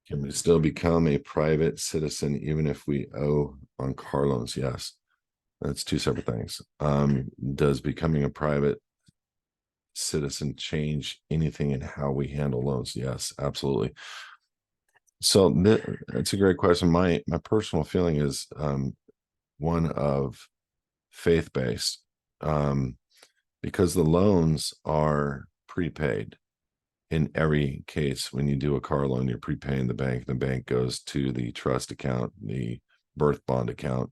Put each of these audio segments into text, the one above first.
Can we still become a private citizen even if we owe on car loans? Yes. That's two separate things. Does becoming a private citizen change anything in how we handle loans? Yes, absolutely. So that's a great question. My personal feeling is one of faith based, um, because the loans are prepaid. In every case, when you do a car loan, you're prepaying the bank. The bank goes to the trust account, the birth bond account,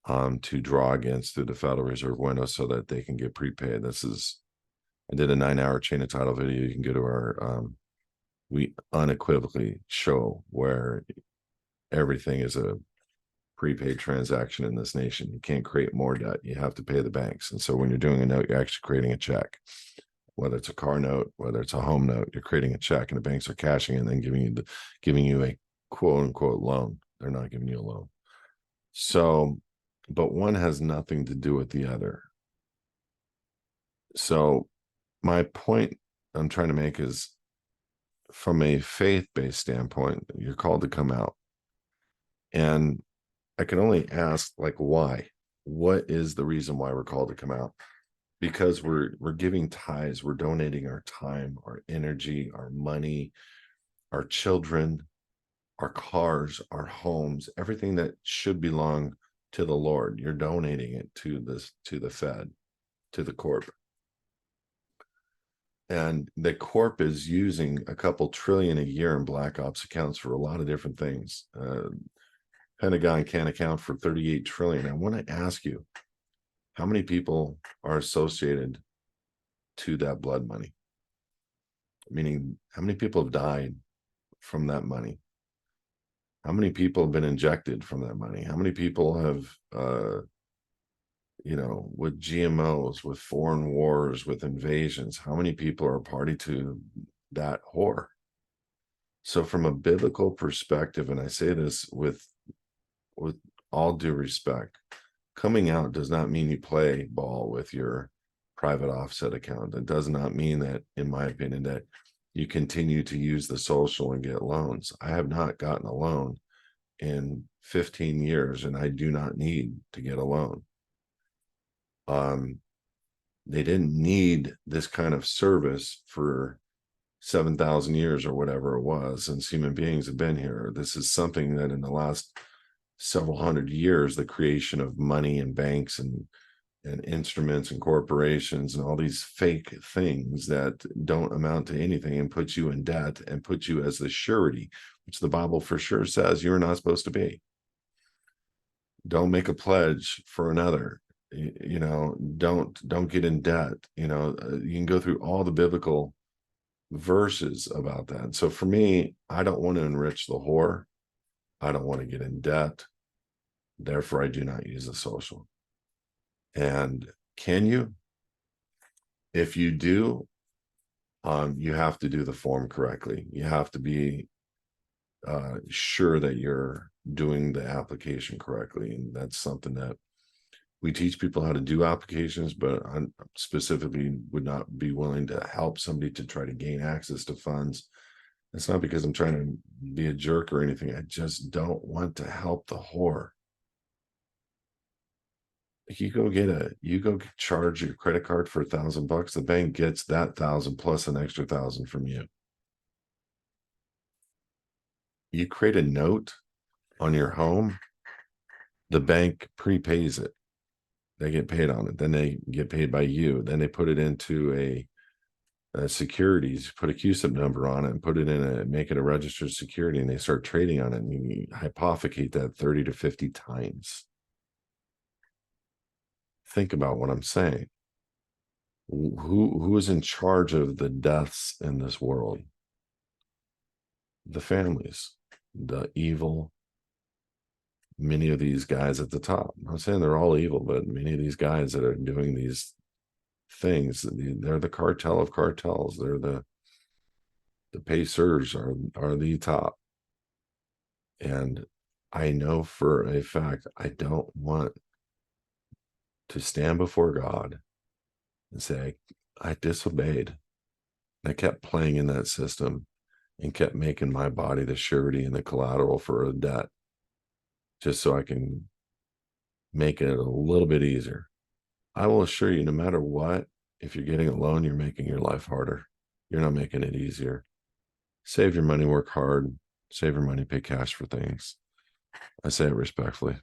to draw against through the Federal Reserve window so that they can get prepaid. I did a 9-hour chain of title video. You can go to our, we unequivocally show where everything is a prepaid transaction in this nation. You can't create more debt. You have to pay the banks. And so when you're doing a note, you're actually creating a check. Whether it's a car note, whether it's a home note, you're creating a check, and the banks are cashing it and then giving you a quote unquote loan. They're not giving you a loan. So, but one has nothing to do with the other. So my point I'm trying to make is, from a faith-based standpoint, you're called to come out. And I can only ask, like, why? What is the reason why we're called to come out? Because we're giving tithes, we're donating our time, our energy, our money, our children, our cars, our homes, everything that should belong to the Lord. You're donating it to the Fed, to the corp. And the corp is using a couple trillion a year in black ops accounts for a lot of different things. Pentagon can't account for 38 trillion. I want to ask you, how many people are associated to that blood money? Meaning, how many people have died from that money? How many people have been injected from that money? How many people have, with GMOs, with foreign wars, with invasions, how many people are party to that whore? So from a biblical perspective, and I say this with all due respect, coming out does not mean you play ball with your private offset account. It does not mean that, in my opinion, that you continue to use the social and get loans. I have not gotten a loan in 15 years, and I do not need to get a loan. They didn't need this kind of service for 7,000 years or whatever it was since human beings have been here. This is something that in the last several hundred years, the creation of money and banks and instruments and corporations and all these fake things that don't amount to anything and put you in debt and put you as the surety, which the Bible for sure says you're not supposed to be. Don't make a pledge for another. Don't get in debt. You can go through all the biblical verses about that. So for me, I don't want to enrich the whore. I don't want to get in debt. Therefore, I do not use a social. And can you? If you do, you have to do the form correctly. You have to be sure that you're doing the application correctly. And that's something that we teach people how to do applications, but I specifically would not be willing to help somebody to try to gain access to funds. It's not because I'm trying to be a jerk or anything. I just don't want to help the whore. You go charge your credit card for $1,000. The bank gets that 1,000 plus an extra 1,000 from you. You create a note on your home, the bank prepays it. They get paid on it. Then they get paid by you. Then they put it into a securities, put a CUSIP number on it and put it make it a registered security, and they start trading on it, and you hypothecate that 30 to 50 times. Think about what I'm saying. Who is in charge of the deaths in this world? The families, the evil. Many of these guys at the top. I'm not saying they're all evil, but many of these guys that are doing these things, they're the cartel of cartels. They're the pacers are the top. And I know for a fact I don't want to stand before God and say I disobeyed. I kept playing in that system, and kept making my body the surety and the collateral for a debt just so I can make it a little bit easier. I will assure you, no matter what, if you're getting a loan, you're making your life harder. You're not making it easier. Save your money, work hard, save your money, pay cash for things. I say it respectfully.